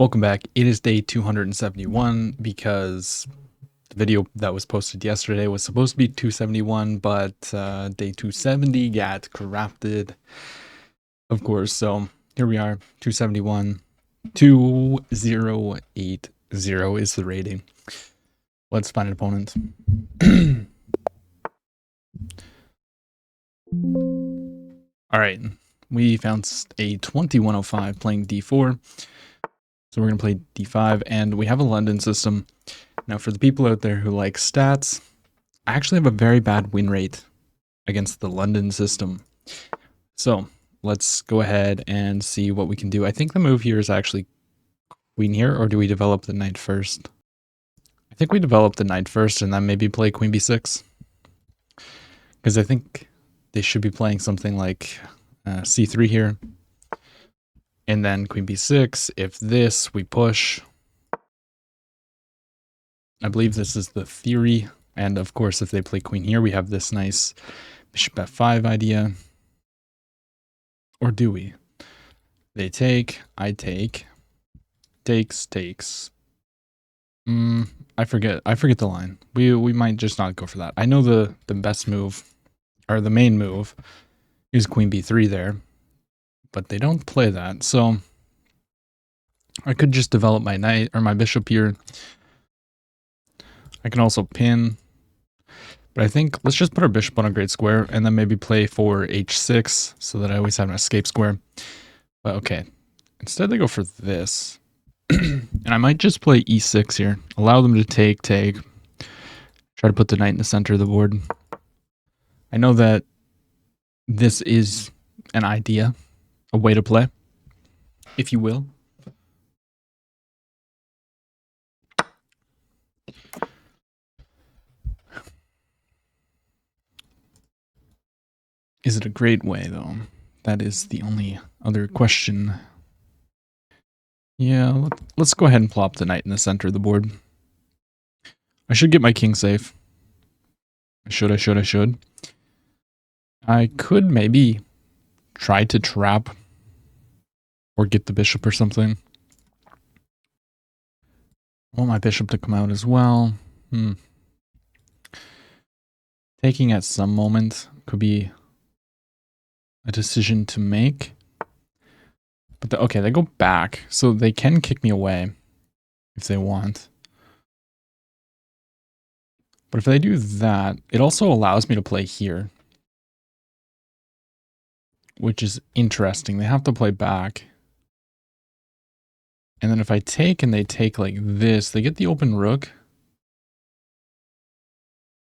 Welcome back. It is day 271 because the video that was posted yesterday was supposed to be 271, but day 270 got corrupted, of course. So here we are, 271. 2080 is the rating. Let's find an opponent. All right, we found a 2105 playing d4. So we're going to play d5, and we have a London system. Now, for the people out there who like stats, I actually have a very bad win rate against the London system. So let's go ahead and see what we can do. I think the move here is actually queen here, or do we develop the knight first? I think we develop the knight first and then maybe play queen b6. Because I think they should be playing something like c3 here. And then queen b6. If this, we push. I believe this is the theory. And of course, if they play queen here, we have this nice bishop f5 idea. Or do we? They take, I take. Takes. I forget the line. We might just not go for that. I know the best move, or the main move, is queen b3 there. But they don't play that, so I could just develop my knight or my bishop here. I can also pin, but I think let's just put our bishop on a great square and then maybe play for h6 so that I always have an escape square. But okay, instead they go for this. And I might just play e6 here. Allow them to take. Try to put the knight in the center of the board. I know that this is an idea, a way to play, if you will. Is it a great way, though? That is the only other question. Yeah, let's go ahead and plop the knight in the center of the board. I should get my king safe. I should. I could maybe try to trap or get the bishop or something. I want my bishop to come out as well. Taking at some moment could be a decision to make. But okay, they go back, so they can kick me away if they want. But if they do that, it also allows me to play here, which is interesting. They have to play back. And then if I take and they take like this, they get the open rook.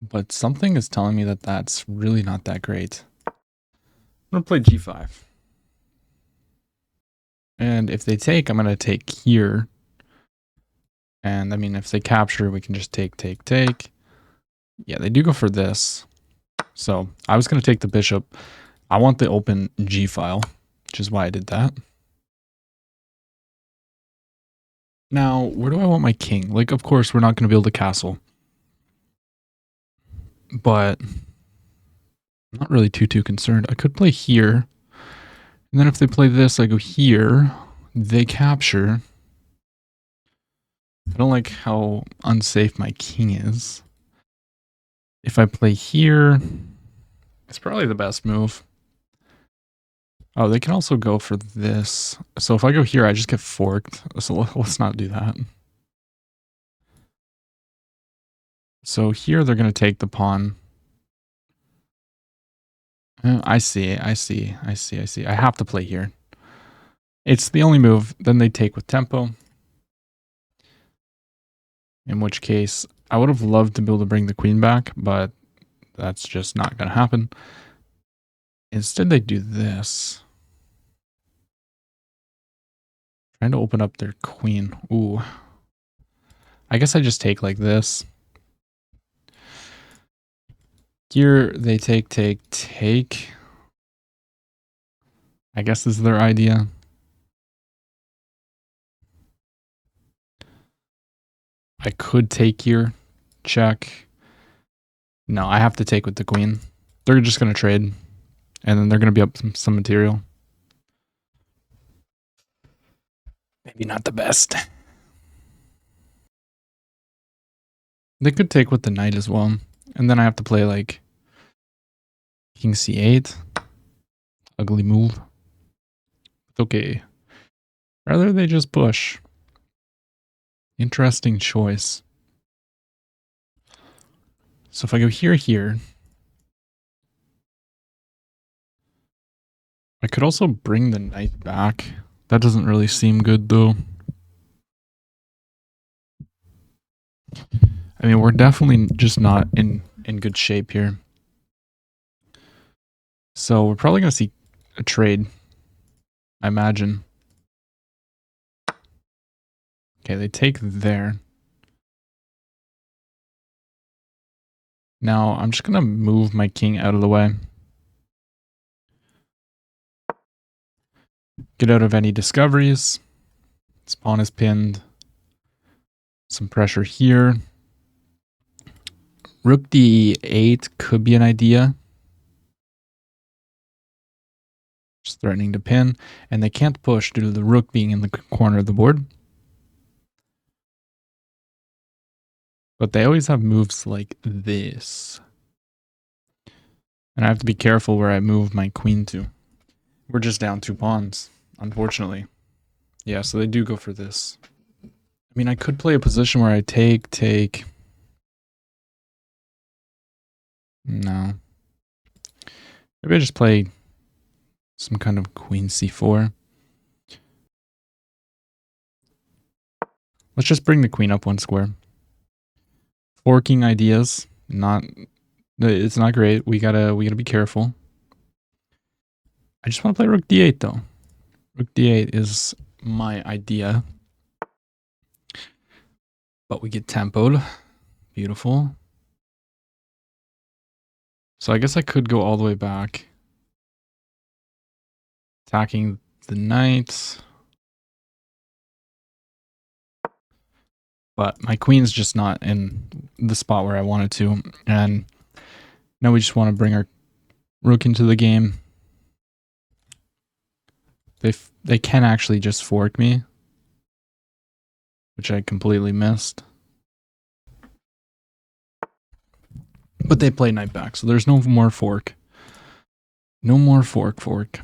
But something is telling me that that's really not that great. I'm going to play g5. And if they take, I'm going to take here. And I mean, if they capture, we can just take. Yeah, they do go for this. So I was going to take the bishop. I want the open G file, which is why I did that. Now, where do I want my king? Like, of course, we're not going to build a castle. But I'm not really too concerned. I could play here. And then if they play this, I go here. They capture. I don't like how unsafe my king is. If I play here, it's probably the best move. Oh, they can also go for this. So if I go here, I just get forked. So let's not do that. So here they're going to take the pawn. I see. I have to play here. It's the only move. Then they take with tempo. In which case, I would have loved to be able to bring the queen back, but that's just not going to happen. Instead, they do this. Trying to open up their queen. Ooh. I guess I just take like this. Here, they take. I guess this is their idea. I could take here. Check. No, I have to take with the queen. They're just going to trade. And then they're going to be up some material. Maybe not the best. They could take with the knight as well. And then I have to play like king c8. Ugly move. It's okay. Rather they just push. Interesting choice. So if I go here, I could also bring the knight back. That doesn't really seem good though. I mean, we're definitely just not in good shape here. So we're probably going to see a trade, I imagine. Okay, they take there. Now I'm just going to move my king out of the way. Get out of any discoveries. This pawn is pinned. Some pressure here. Rook d8 could be an idea. Just threatening to pin. And they can't push due to the rook being in the corner of the board. But they always have moves like this. And I have to be careful where I move my queen to. We're just down 2 pawns, unfortunately. Yeah, so they do go for this. I mean, I could play a position where I take. No. Maybe I just play some kind of queen c4. Let's just bring the queen up 1 square. Forking ideas, it's not great. We gotta be careful. I just want to play rook d8 though. Rook d8 is my idea. But we get tempoed. Beautiful. So I guess I could go all the way back. Attacking the knight. But my queen's just not in the spot where I wanted to. And now we just want to bring our rook into the game. They can actually just fork me, which I completely missed. But they play knight back, so there's no more fork. No more fork.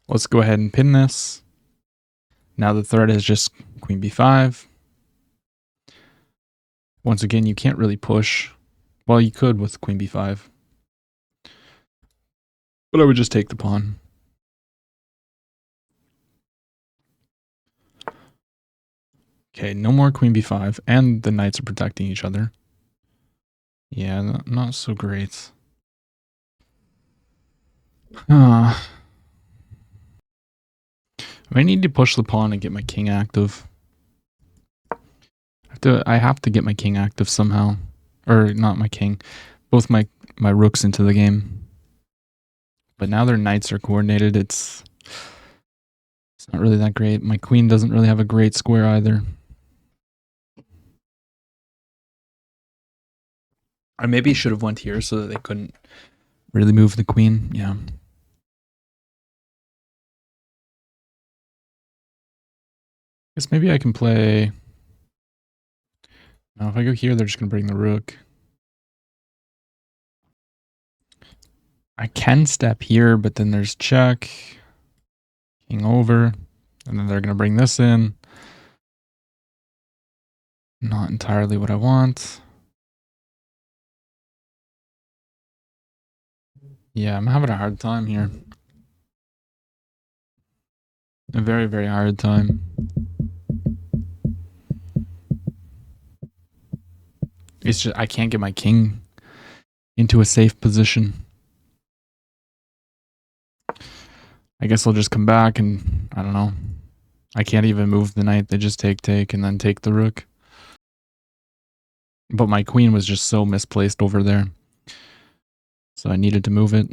Let's go ahead and pin this. Now the threat is just queen b5. Once again, you can't really push. Well, you could with queen b5. But I would just take the pawn. Okay, no more queen b5, and the knights are protecting each other. Yeah, not so great. I need to push the pawn and get my king active. I have to get my king active somehow. Or not my king. Both my rooks into the game. But now their knights are coordinated. It's not really that great. My queen doesn't really have a great square either. I maybe should have went here so that they couldn't really move the queen. Yeah. Guess maybe I can play. No, if I go here, they're just gonna bring the rook. I can step here, but then there's check. King over. And then they're gonna bring this in. Not entirely what I want. Yeah, I'm having a hard time here. A very, very hard time. It's just I can't get my king into a safe position. I guess I'll just come back and I don't know. I can't even move the knight. They just take, and then take the rook. But my queen was just so misplaced over there. So I needed to move it.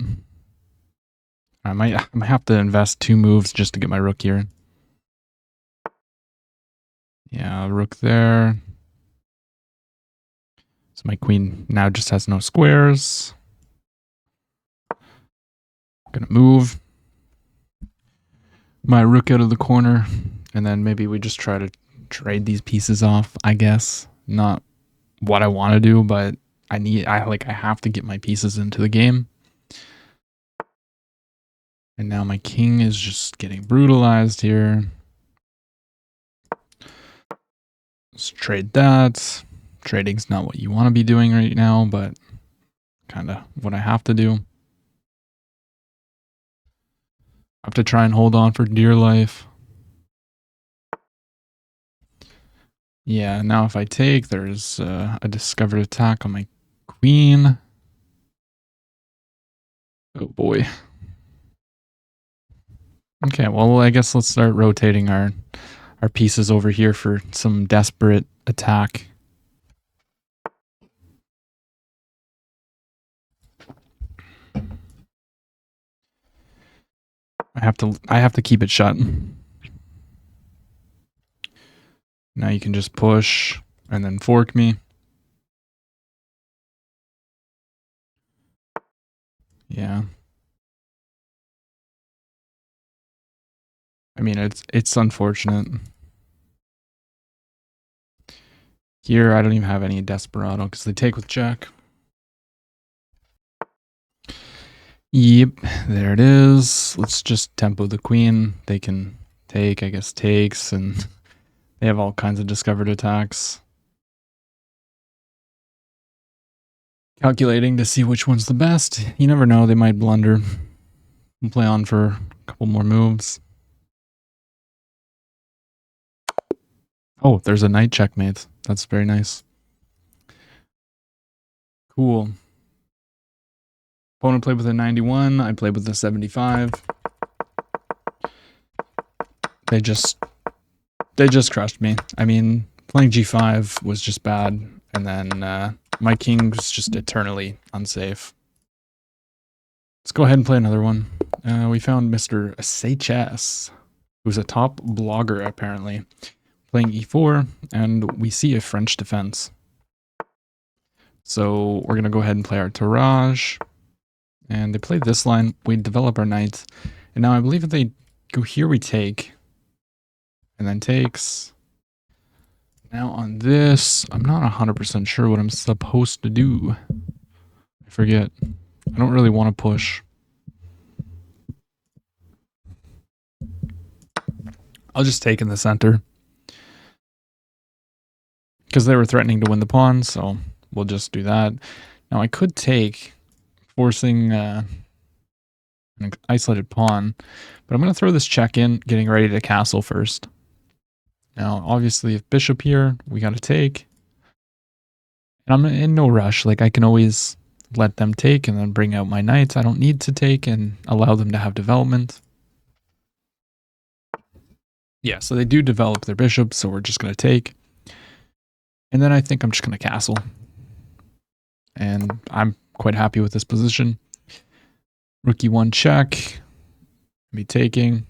I might have to invest 2 moves just to get my rook here. Yeah, rook there. So my queen now just has no squares. I'm gonna move. my rook out of the corner, and then maybe we just try to trade these pieces off, I guess. Not what I want to do, but I have to get my pieces into the game. And now my king is just getting brutalized here. Let's trade that. Trading's not what you want to be doing right now, but kind of what I have to do. I have to try and hold on for dear life. Yeah, now if I take, there's a discovered attack on my queen. Oh boy. Okay, well, I guess let's start rotating our pieces over here for some desperate attack. I have to keep it shut. Now you can just push and then fork me. Yeah. I mean, it's unfortunate. Here, I don't even have any desperado because they take with jack. Yep, there it is. Let's just tempo the queen. They can take, I guess, takes, and they have all kinds of discovered attacks. Calculating to see which one's the best. You never know, they might blunder. We'll play on for a couple more moves. Oh, there's a knight checkmate. That's very nice. Cool. Opponent played with a 91. I played with a 75. They just crushed me. I mean, playing g5 was just bad, and then my king was just eternally unsafe. Let's go ahead and play another one. We found Mr. SHS, who's a top blogger apparently, playing e4, and we see a French defense. So we're gonna go ahead and play our tirage, and they play this line. We develop our knight, and now I believe if they go here, we take, and then takes. Now on this, I'm not 100% sure what I'm supposed to do. I forget. I don't really want to push. I'll just take in the center. Because they were threatening to win the pawn, so we'll just do that. Now I could take, forcing an isolated pawn, but I'm going to throw this check in, getting ready to castle first. Now, obviously, if bishop here, we got to take. And I'm in no rush. Like, I can always let them take and then bring out my knights. I don't need to take and allow them to have development. Yeah, so they do develop their bishop, so we're just going to take. And then I think I'm just going to castle. And I'm quite happy with this position. Rook e1 check. Me taking.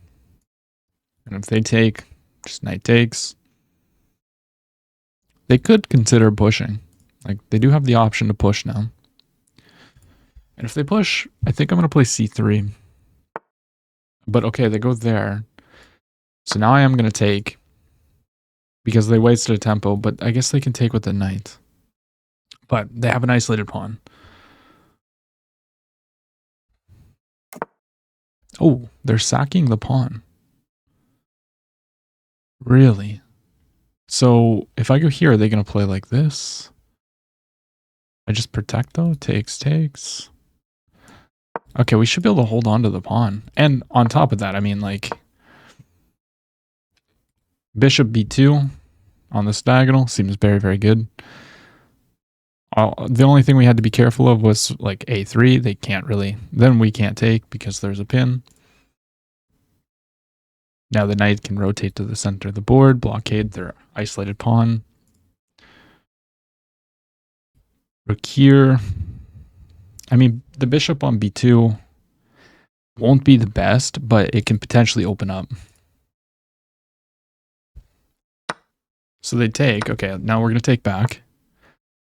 And if they take, just knight takes. They could consider pushing. Like, they do have the option to push now. And if they push, I think I'm going to play c3. But okay, they go there. So now I am going to take. Because they wasted a tempo, but I guess they can take with the knight. But they have an isolated pawn. Oh, they're sacking the pawn. Really? So if I go here, are they going to play like this? I just protect though? Takes, takes. Okay, we should be able to hold on to the pawn. And on top of that, I mean, like, bishop b2 on this diagonal seems very, very good. The only thing we had to be careful of was like a3. They can't really, then we can't take because there's a pin. Now the knight can rotate to the center of the board, blockade their isolated pawn. Rook here. I mean, the bishop on b2 won't be the best, but it can potentially open up. So they take. Okay, now we're going to take back.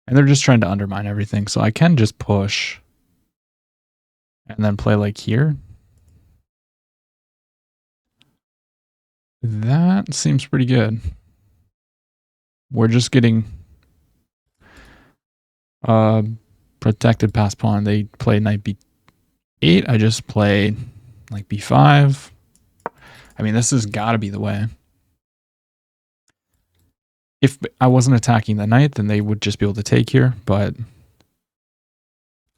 And they're just trying to undermine everything. So I can just push and then play like here. That seems pretty good. We're just getting protected past pawn. They play knight b8. I just play like b5. I mean, this has got to be the way. If I wasn't attacking the knight, then they would just be able to take here, but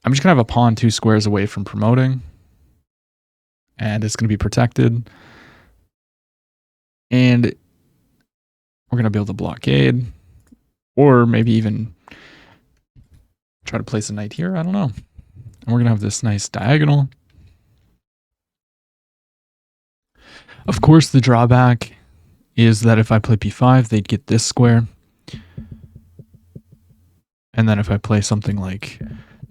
I'm just going to have a pawn 2 squares away from promoting, and it's going to be protected. And we're going to be able to blockade, or maybe even try to place a knight here. I don't know. And we're going to have this nice diagonal. Of course, the drawback is that if I play b5, they'd get this square. And then if I play something like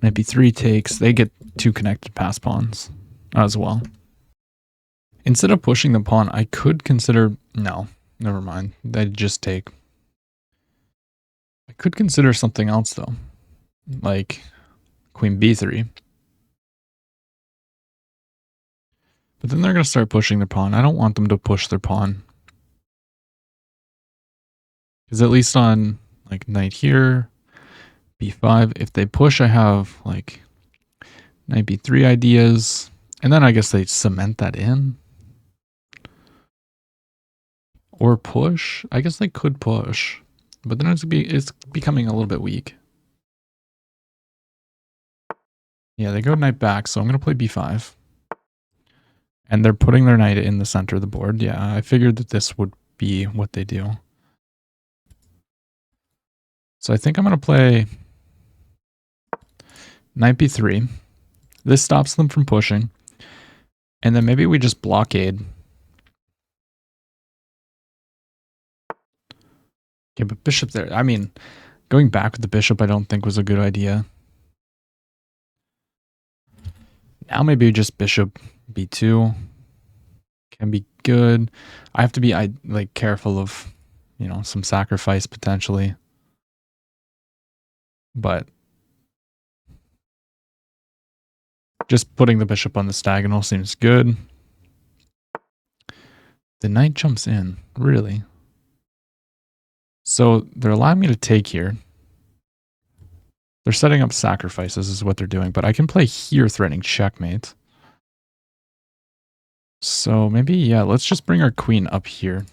knight b3 takes, they get 2 connected pass pawns as well. Instead of pushing the pawn, I could consider... No, never mind. They'd just take. I could consider something else, though. Like queen b3. But then they're going to start pushing their pawn. I don't want them to push their pawn. Because at least on like knight here, b5, if they push, I have like knight b3 ideas. And then I guess they cement that in. Or push. I guess they could push. But then it's becoming a little bit weak. Yeah, they go knight back, so I'm going to play b5. And they're putting their knight in the center of the board. Yeah, I figured that this would be what they do. So I think I'm going to play knight b3. This stops them from pushing. And then maybe we just blockade. Okay, but bishop there. I mean, going back with the bishop I don't think was a good idea. Now maybe just bishop b2 can be good. I have to be like careful of, you know, some sacrifice potentially. But just putting the bishop on the diagonal seems good. The knight jumps in, really. So they're allowing me to take here. They're setting up sacrifices is what they're doing, but I can play here threatening checkmate. So maybe, yeah, let's just bring our queen up here.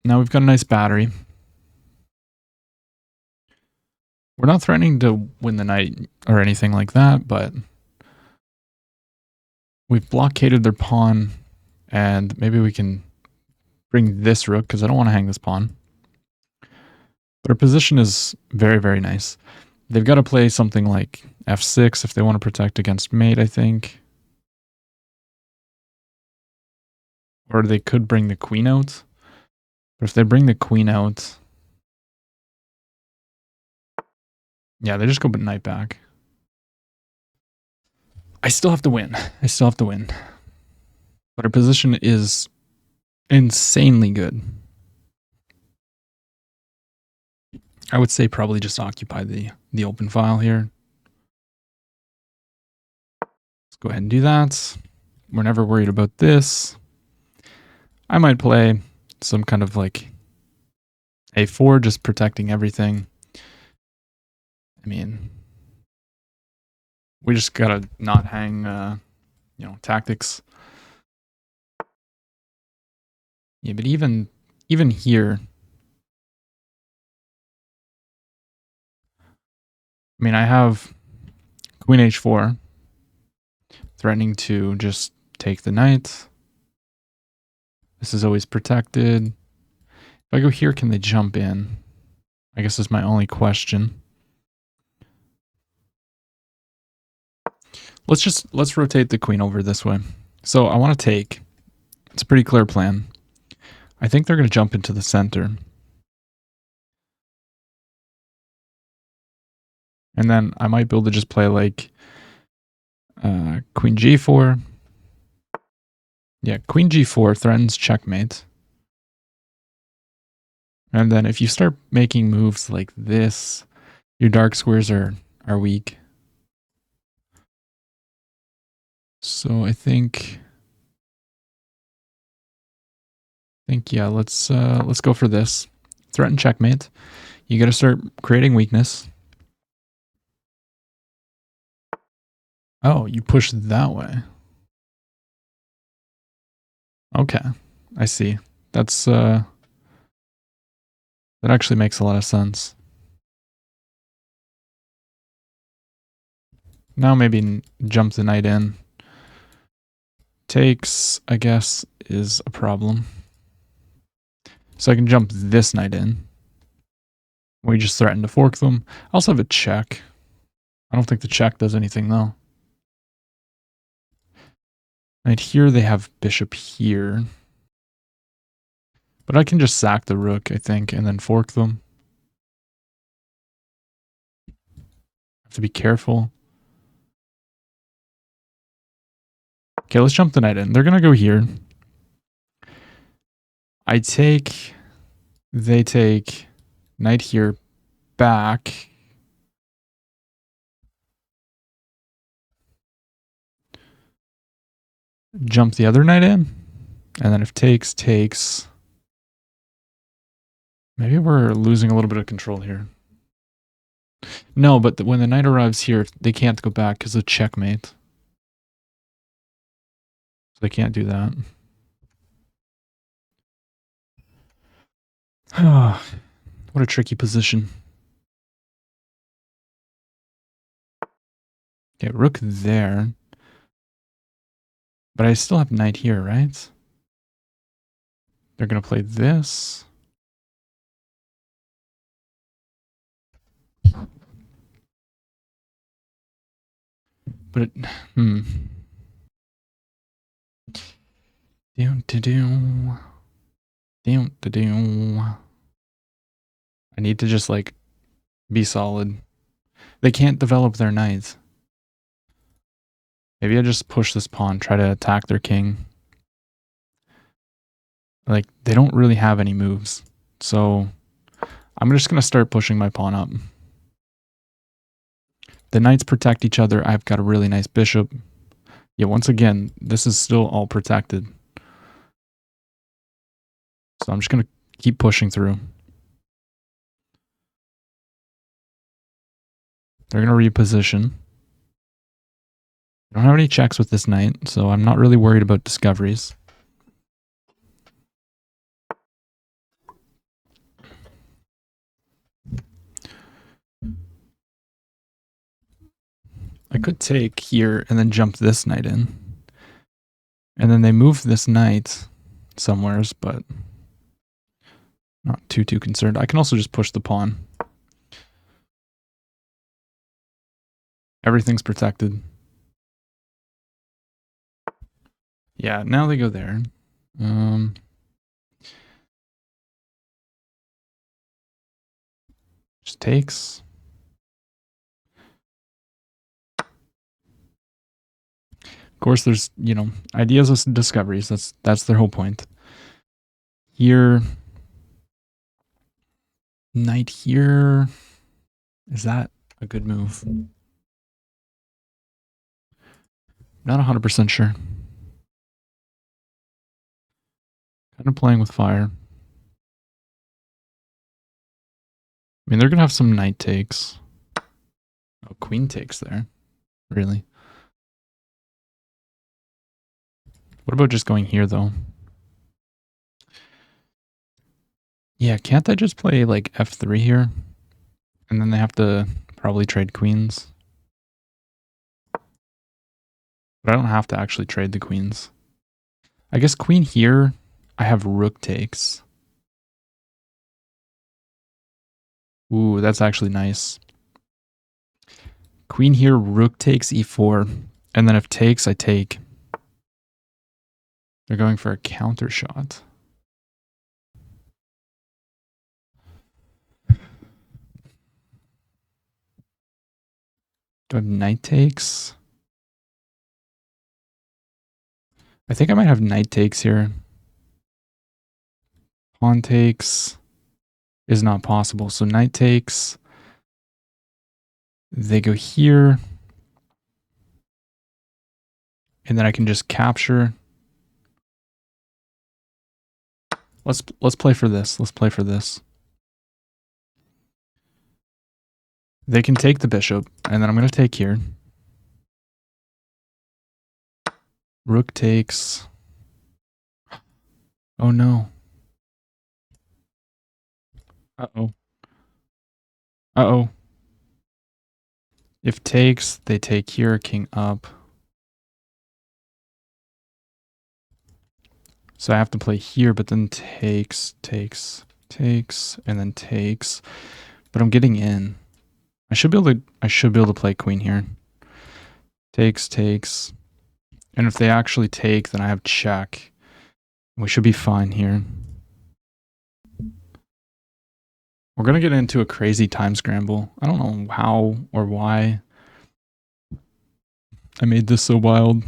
Now we've got a nice battery. We're not threatening to win the knight or anything like that, but we've blockaded their pawn, and maybe we can bring this rook because I don't want to hang this pawn. But our position is very, very nice. They've got to play something like f6 if they want to protect against mate, I think. Or they could bring the queen out. But if they bring the queen out... Yeah, they just go knight back. I still have to win. I still have to win. But our position is insanely good. I would say probably just occupy the open file here. Let's go ahead and do that. We're never worried about this. I might play some kind of like a4, just protecting everything. I mean, we just gotta not hang, you know, tactics. Yeah, but even here, I mean, I have queen h4, threatening to just take the knight. This is always protected. If I go here, can they jump in? I guess that's my only question. Let's rotate the queen over this way. So I want to take. It's a pretty clear plan. I think they're going to jump into the center. And then I might be able to just play like queen g4. Yeah, queen g4 threatens checkmate. And then if you start making moves like this, your dark squares are weak. So I think think, yeah, let's go for this. Threaten checkmate. You got to start creating weakness. Oh, you push that way. Okay, I see. That's that actually makes a lot of sense. Now maybe jump the knight in. Takes, I guess, is a problem. So I can jump this knight in. We just threaten to fork them. I also have a check. I don't think the check does anything though. Right here they have bishop here. But I can just sack the rook, I think, and then fork them. Have to be careful. Okay, let's jump the knight in. They're going to go here. I take, they take, knight here, back. Jump the other knight in. And then if takes, takes. Maybe we're losing a little bit of control here. No, but when the knight arrives here, they can't go back because of checkmate. So they can't do that. What a tricky position. Okay, rook there. But I still have knight here, right? They're going to play this. But it, I need to just like be solid. They can't develop their knights. Maybe I just push this pawn, try to attack their king. Like, they don't really have any moves. So I'm just going to start pushing my pawn up. The knights protect each other. I've got a really nice bishop. Yeah, once again, this is still all protected. So I'm just going to keep pushing through. They're going to reposition. I don't have any checks with this knight, so I'm not really worried about discoveries. I could take here and then jump this knight in. And then they move this knight somewheres, but not too concerned. I can also just push the pawn. Everything's protected. Yeah, now they go there. Just takes. Of course, there's, you know, ideas with discoveries. That's their whole point. Here, knight here. Is that a good move? Not 100% sure. Kind of playing with fire. I mean, they're going to have some knight takes. Oh, queen takes there. Really? What about just going here, though? Yeah, can't I just play, like, f3 here? And then they have to probably trade queens. But I don't have to actually trade the queens. I guess queen here, I have rook takes. Ooh, that's actually nice. Queen here, rook takes e4. And then if takes, I take. They're going for a counter shot. Do I have knight takes? I think I might have knight takes here. Pawn takes is not possible. So knight takes. They go here. And then I can just capture. Let's play for this. Let's play for this. They can take the bishop, and then I'm going to take here. Rook takes. Oh no. Uh-oh. Uh-oh. If takes, they take here, king up. So I have to play here, but then takes, and then takes. But I'm getting in. I should be able to play queen here. Takes. And if they actually take, then I have check. We should be fine here. We're going to get into a crazy time scramble. I don't know how or why I made this so wild.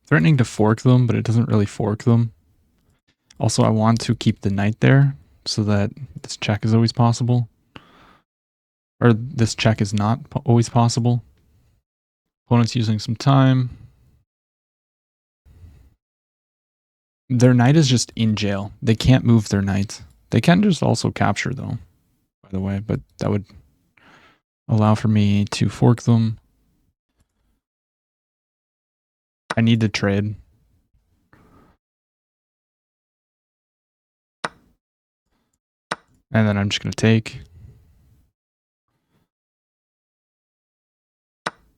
Threatening to fork them, but it doesn't really fork them. Also, I want to keep the knight there so that this check is always possible. Or this check is not always possible. Opponent's using some time. Their knight is just in jail. They can't move their knight. They can just also capture though, by the way, but that would allow for me to fork them. I need to trade. And then I'm just going to take.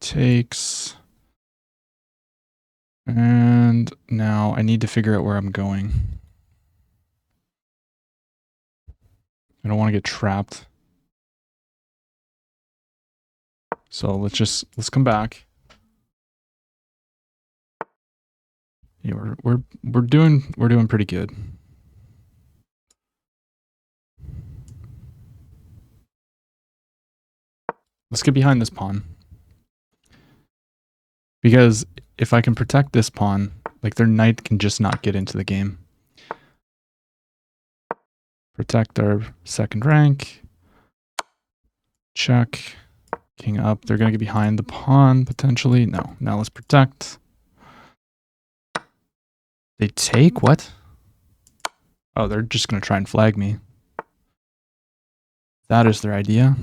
Takes. And now I need to figure out where I'm going. I don't want to get trapped. So let's come back. Yeah, we're doing pretty good. Let's get behind this pawn. Because if I can protect this pawn, like their knight can just not get into the game. Protect our second rank. Check. King up. They're going to get behind the pawn, potentially. No. Now let's protect. They take? What? Oh, they're just going to try and flag me. That is their idea.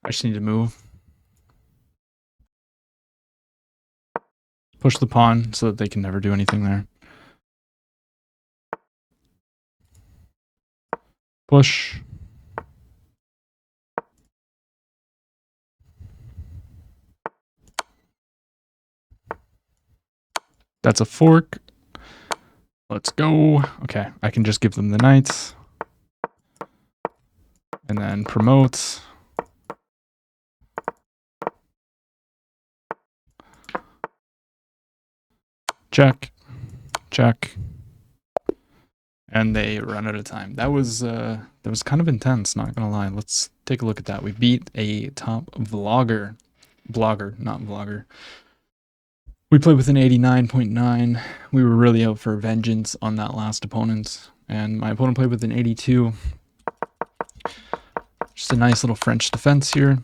I just need to move. Push the pawn so that they can never do anything there. Push. That's a fork. Let's go. Okay, I can just give them the knights. And then promote. Check. Check. And they run out of time. That was kind of intense, not gonna lie. Let's take a look at that. We beat a top blogger, not vlogger. We played with an 89.9. We were really out for vengeance on that last opponent, and my opponent played with an 82. Just a nice little French defense here.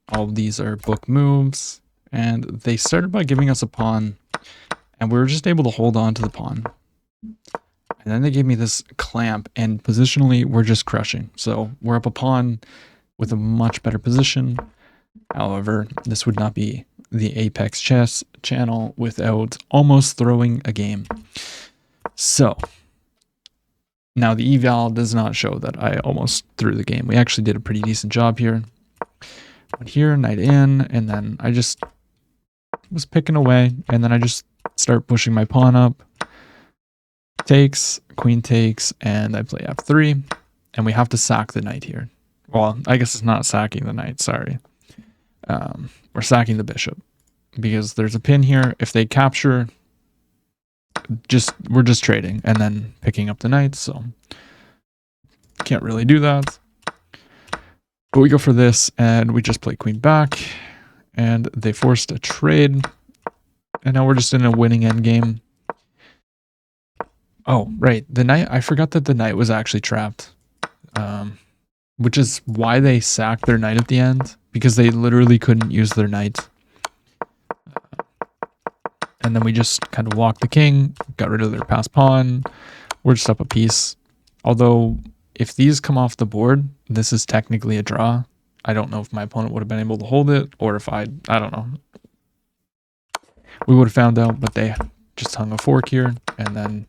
All of these are book moves, and they started by giving us a pawn, and we were just able to hold on to the pawn. And then they gave me this clamp, and positionally, we're just crushing. So we're up a pawn with a much better position. However, this would not be the Apex Chess channel without almost throwing a game. So now the eval does not show that I almost threw the game. We actually did a pretty decent job here. Went here, knight in, and then I just was picking away, and then I just start pushing my pawn up. Takes, queen takes, and I play f3, and we have to sack the knight here. Well, I guess it's not sacking the knight, sorry. We're sacking the bishop because there's a pin here. If they capture, we're just trading and then picking up the knight, so can't really do that. But we go for this, and we just play queen back, and they forced a trade, And now we're just in a winning endgame. Oh, right. The knight, I forgot that the knight was actually trapped. Which is why they sacked their knight at the end, because they literally couldn't use their knight. And then we just kind of walked the king, got rid of their passed pawn. We're just up a piece. Although, if these come off the board, this is technically a draw. I don't know if my opponent would have been able to hold it, or if I don't know. We would have found out, but they just hung a fork here, and then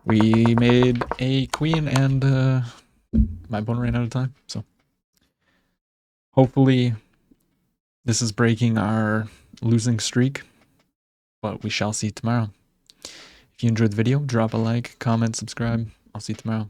we made a queen, and my opponent ran out of time. So hopefully this is breaking our losing streak, but we shall see tomorrow. If you enjoyed the video, drop a like, comment, subscribe. I'll see you tomorrow.